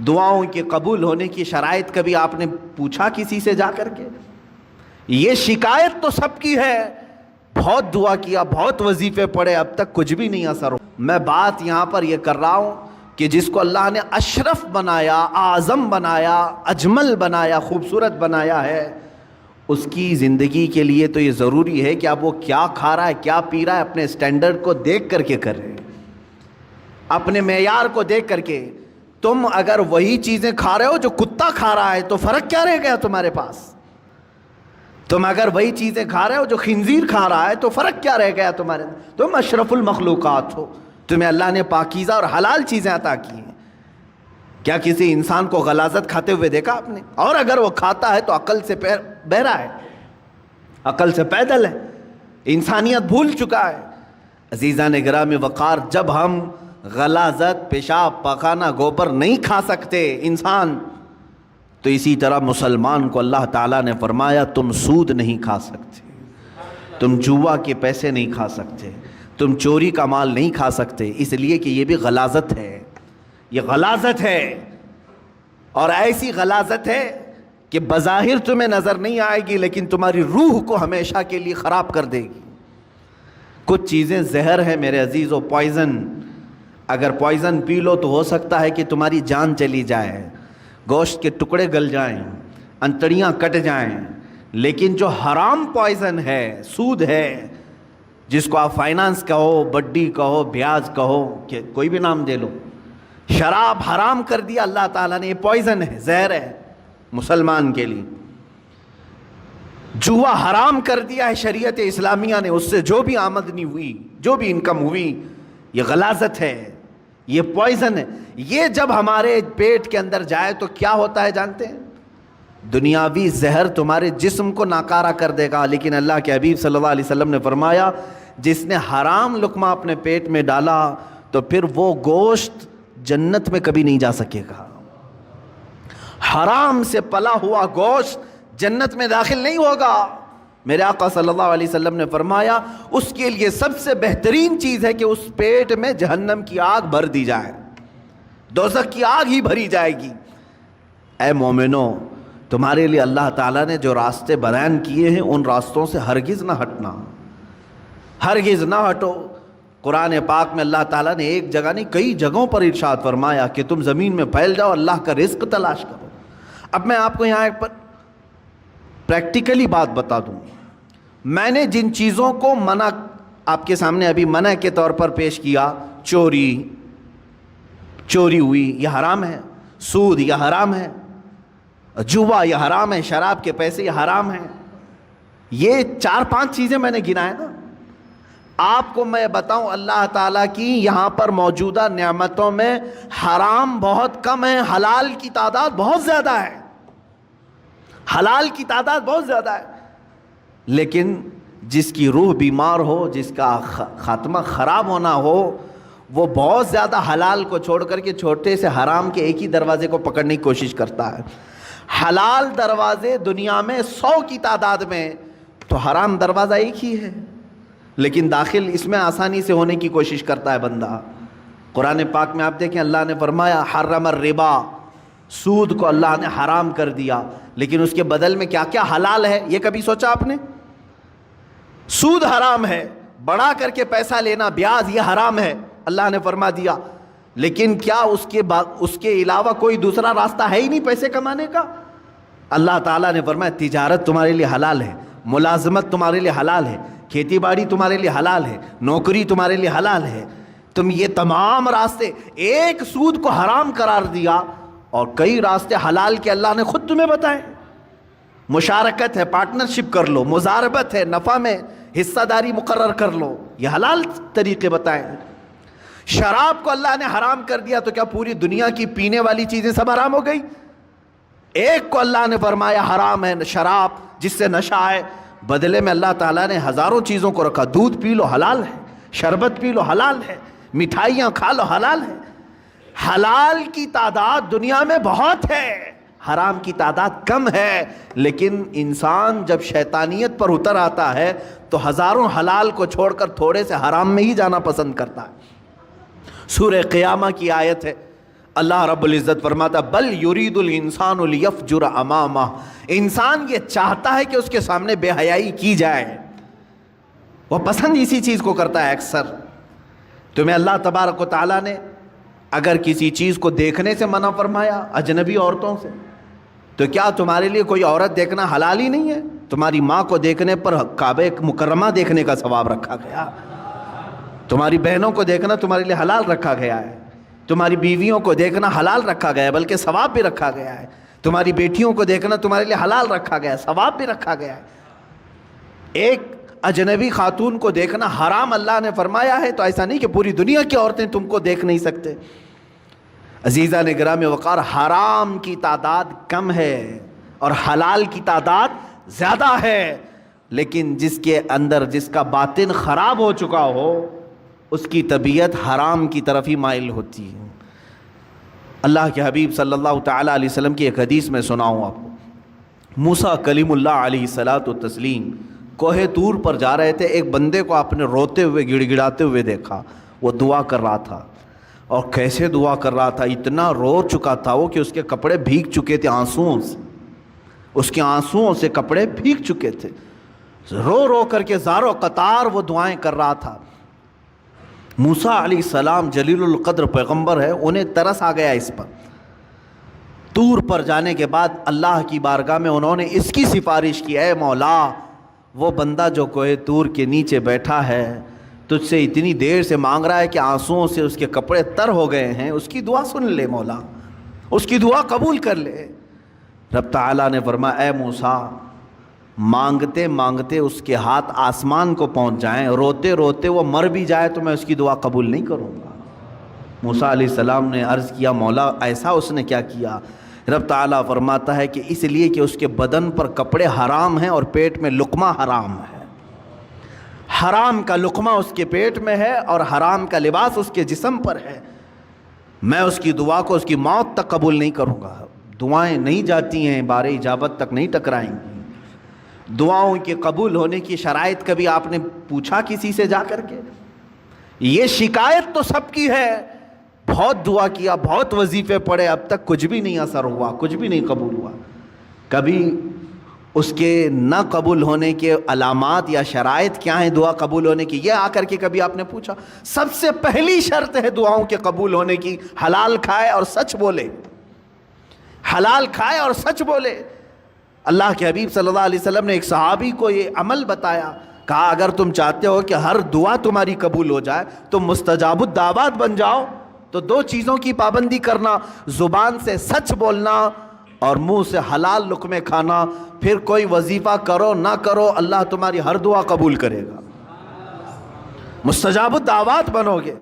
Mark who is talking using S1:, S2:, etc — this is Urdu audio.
S1: دعاؤں کے قبول ہونے کی شرائط کبھی آپ نے پوچھا کسی سے جا کر کے؟ یہ شکایت تو سب کی ہے، بہت دعا کیا، بہت وظیفے پڑھے، اب تک کچھ بھی نہیں اثر ہو۔ میں بات یہاں پر یہ کر رہا ہوں کہ جس کو اللہ نے اشرف بنایا، اعظم بنایا، اجمل بنایا، خوبصورت بنایا ہے، اس کی زندگی کے لیے تو یہ ضروری ہے کہ اب وہ کیا کھا رہا ہے، کیا پی رہا ہے، اپنے سٹینڈرڈ کو دیکھ کر کے کرے، اپنے معیار کو دیکھ کر کے۔ تم اگر وہی چیزیں کھا رہے ہو جو کتا کھا رہا ہے تو فرق کیا رہ گیا تمہارے پاس؟ تم اگر وہی چیزیں کھا رہے ہو جو خنزیر کھا رہا ہے تو فرق کیا رہ گیا تمہارے؟ تم اشرف المخلوقات ہو، تمہیں اللہ نے پاکیزہ اور حلال چیزیں عطا کی ہیں۔ کیا کسی انسان کو غلاظت کھاتے ہوئے دیکھا آپ نے؟ اور اگر وہ کھاتا ہے تو عقل سے بہرا ہے، عقل سے پیدل ہے، انسانیت بھول چکا ہے۔ عزیزان گرامی وقار، جب ہم غلاظت، پیشاب، پاخانہ، گوبر نہیں کھا سکتے انسان، تو اسی طرح مسلمان کو اللہ تعالیٰ نے فرمایا تم سود نہیں کھا سکتے، تم جوا کے پیسے نہیں کھا سکتے، تم چوری کا مال نہیں کھا سکتے، اس لیے کہ یہ بھی غلاظت ہے، یہ غلاظت ہے، اور ایسی غلاظت ہے کہ بظاہر تمہیں نظر نہیں آئے گی لیکن تمہاری روح کو ہمیشہ کے لیے خراب کر دے گی۔ کچھ چیزیں زہر ہیں میرے عزیزو، پوائزن، اگر پوائزن پی لو تو ہو سکتا ہے کہ تمہاری جان چلی جائے، گوشت کے ٹکڑے گل جائیں، انتڑیاں کٹ جائیں، لیکن جو حرام پوائزن ہے، سود ہے، جس کو آپ فائنانس کہو، بڈی کہو، بیاج کہو، کہ کوئی بھی نام دے لو، شراب حرام کر دیا اللہ تعالیٰ نے، یہ پوائزن ہے، زہر ہے مسلمان کے لیے۔ جوا حرام کر دیا ہے شریعت اسلامیہ نے، اس سے جو بھی آمدنی ہوئی، جو بھی انکم ہوئی، یہ غلاظت ہے، یہ پوائزن ہے۔ یہ جب ہمارے پیٹ کے اندر جائے تو کیا ہوتا ہے جانتے ہیں؟ دنیاوی زہر تمہارے جسم کو ناکارہ کر دے گا، لیکن اللہ کے حبیب صلی اللہ علیہ وسلم نے فرمایا جس نے حرام لقمہ اپنے پیٹ میں ڈالا تو پھر وہ گوشت جنت میں کبھی نہیں جا سکے گا۔ حرام سے پلا ہوا گوشت جنت میں داخل نہیں ہوگا۔ میرے آقا صلی اللہ علیہ وسلم نے فرمایا اس کے لیے سب سے بہترین چیز ہے کہ اس پیٹ میں جہنم کی آگ بھر دی جائے، دوزخ کی آگ ہی بھری جائے گی۔ اے مومنو، تمہارے لیے اللہ تعالیٰ نے جو راستے بیان کیے ہیں ان راستوں سے ہرگز نہ ہٹنا، ہرگز نہ ہٹو۔ قرآن پاک میں اللہ تعالیٰ نے ایک جگہ نہیں کئی جگہوں پر ارشاد فرمایا کہ تم زمین میں پھیل جاؤ، اللہ کا رزق تلاش کرو۔ اب میں آپ کو یہاں ایک پریکٹیکلی بات بتا دوں، میں نے جن چیزوں کو منع آپ کے سامنے ابھی منع کے طور پر پیش کیا، چوری ہوئی یہ حرام ہے، سود یہ حرام ہے، جوا یہ حرام ہے، شراب کے پیسے یہ حرام ہے، یہ 4-5 چیزیں میں نے گنائے نا۔ آپ کو میں بتاؤں اللہ تعالیٰ کی یہاں پر موجودہ نعمتوں میں حرام بہت کم ہے، حلال کی تعداد بہت زیادہ ہے، حلال کی تعداد بہت زیادہ ہے۔ لیکن جس کی روح بیمار ہو، جس کا خاتمہ خراب ہونا ہو، وہ بہت زیادہ حلال کو چھوڑ کر کے چھوٹے سے حرام کے ایک ہی دروازے کو پکڑنے کی کوشش کرتا ہے۔ حلال دروازے دنیا میں 100 کی تعداد میں، تو حرام دروازہ ایک ہی ہے، لیکن داخل اس میں آسانی سے ہونے کی کوشش کرتا ہے بندہ۔ قرآن پاک میں آپ دیکھیں اللہ نے فرمایا حرم الربا، سود کو اللہ نے حرام کر دیا، لیکن اس کے بدل میں کیا کیا حلال ہے، یہ کبھی سوچا آپ نے؟ سود حرام ہے، بڑھا کر کے پیسہ لینا، بیاج یہ حرام ہے، اللہ نے فرما دیا، لیکن کیا اس کے علاوہ کوئی دوسرا راستہ ہے ہی نہیں پیسے کمانے کا؟ اللہ تعالیٰ نے فرمایا تجارت تمہارے لیے حلال ہے، ملازمت تمہارے لیے حلال ہے، کھیتی باڑی تمہارے لیے حلال ہے، نوکری تمہارے لیے حلال ہے۔ تم یہ تمام راستے، ایک سود کو حرام قرار دیا اور کئی راستے حلال کے اللہ نے خود تمہیں بتائے۔ مشارکت ہے، پارٹنرشپ کر لو، مضاربت ہے، نفع میں حصہ داری مقرر کر لو، یہ حلال طریقے بتائے۔ شراب کو اللہ نے حرام کر دیا تو کیا پوری دنیا کی پینے والی چیزیں سب حرام ہو گئی؟ ایک کو اللہ نے فرمایا حرام ہے شراب، جس سے نشہ ہے، بدلے میں اللہ تعالیٰ نے ہزاروں چیزوں کو رکھا۔ دودھ پی لو حلال ہے، شربت پی لو حلال ہے، مٹھائیاں کھا لو حلال ہے۔ حلال کی تعداد دنیا میں بہت ہے، حرام کی تعداد کم ہے، لیکن انسان جب شیطانیت پر اتر آتا ہے تو ہزاروں حلال کو چھوڑ کر تھوڑے سے حرام میں ہی جانا پسند کرتا ہے۔ سورہ قیامہ کی آیت ہے، اللہ رب العزت فرماتا بل یرید الانسان لیفجر امامہ، انسان یہ چاہتا ہے کہ اس کے سامنے بے حیائی کی جائے، وہ پسند اسی چیز کو کرتا ہے اکثر۔ تمہیں اللہ تبارک و تعالیٰ نے اگر کسی چیز کو دیکھنے سے منع فرمایا اجنبی عورتوں سے، تو کیا تمہارے لیے کوئی عورت دیکھنا حلال ہی نہیں ہے؟ تمہاری ماں کو دیکھنے پر کعبہ مکرمہ دیکھنے کا ثواب رکھا گیا، تمہاری بہنوں کو دیکھنا تمہارے لیے حلال رکھا گیا ہے، تمہاری بیویوں کو دیکھنا حلال رکھا گیا ہے، بلکہ ثواب بھی رکھا گیا ہے، تمہاری بیٹیوں کو دیکھنا تمہارے لیے حلال رکھا گیا ہے، ثواب بھی رکھا گیا ہے۔ ایک اجنبی خاتون کو دیکھنا حرام اللہ نے فرمایا ہے، تو ایسا نہیں کہ پوری دنیا کی عورتیں تم کو دیکھ نہیں سکتے۔ عزیزان گرامی وقار، حرام کی تعداد کم ہے اور حلال کی تعداد زیادہ ہے، لیکن جس کے اندر جس کا باطن خراب ہو چکا ہو اس کی طبیعت حرام کی طرف ہی مائل ہوتی ہے۔ اللہ کے حبیب صلی اللہ تعالیٰ علیہ وسلم کی ایک حدیث میں سناؤں آپ کو۔ موسیٰ کلیم اللہ علیہ الصلاۃ والتسلیم کوہ طور پر جا رہے تھے، ایک بندے کو آپ نے روتے ہوئے گڑ گڑاتے ہوئے دیکھا، وہ دعا کر رہا تھا، اور کیسے دعا کر رہا تھا، اتنا رو چکا تھا وہ کہ اس کے کپڑے بھیگ چکے تھے آنسوؤں سے، اس کے آنسوؤں سے کپڑے بھیگ چکے تھے، رو رو کر کے زار و قطار وہ دعائیں کر رہا تھا۔ موسیٰ علیہ السلام جلیل القدر پیغمبر ہے، انہیں ترس آ گیا اس پر۔ طور پر جانے کے بعد اللہ کی بارگاہ میں انہوں نے اس کی سفارش کی، اے مولا وہ بندہ جو کوہ طور کے نیچے بیٹھا ہے تجھ سے اتنی دیر سے مانگ رہا ہے کہ آنسوؤں سے اس کے کپڑے تر ہو گئے ہیں، اس کی دعا سن لے مولا، اس کی دعا قبول کر لے۔ رب تعالیٰ نے فرمایا اے موسیٰ، مانگتے مانگتے اس کے ہاتھ آسمان کو پہنچ جائیں، روتے روتے وہ مر بھی جائے تو میں اس کی دعا قبول نہیں کروں گا۔ موسیٰ علیہ السلام نے عرض کیا مولا ایسا اس نے کیا کیا؟ رب تعالیٰ فرماتا ہے کہ اس لیے کہ اس کے بدن پر کپڑے حرام ہیں اور پیٹ میں لقمہ حرام ہے، حرام کا لقمہ اس کے پیٹ میں ہے اور حرام کا لباس اس کے جسم پر ہے، میں اس کی دعا کو اس کی موت تک قبول نہیں کروں گا۔ دعائیں نہیں جاتی ہیں، بار اجابت تک نہیں ٹکرائیں گی۔ دعاؤں کے قبول ہونے کی شرائط کبھی آپ نے پوچھا کسی سے جا کر کے؟ یہ شکایت تو سب کی ہے، بہت دعا کیا، بہت وظیفے پڑھے، اب تک کچھ بھی نہیں اثر ہوا، کچھ بھی نہیں قبول ہوا۔ کبھی اس کے نہ قبول ہونے کے علامات یا شرائط کیا ہیں دعا قبول ہونے کی، یہ آ کر کے کبھی آپ نے پوچھا؟ سب سے پہلی شرط ہے دعاؤں کے قبول ہونے کی، حلال کھائے اور سچ بولے، حلال کھائے اور سچ بولے۔ اللہ کے حبیب صلی اللہ علیہ وسلم نے ایک صحابی کو یہ عمل بتایا، کہا اگر تم چاہتے ہو کہ ہر دعا تمہاری قبول ہو جائے تو مستجاب الدعوات بن جاؤ، تو دو چیزوں کی پابندی کرنا، زبان سے سچ بولنا اور منہ سے حلال لقمے کھانا، پھر کوئی وظیفہ کرو نہ کرو اللہ تمہاری ہر دعا قبول کرے گا، مستجاب الدعوات بنو گے۔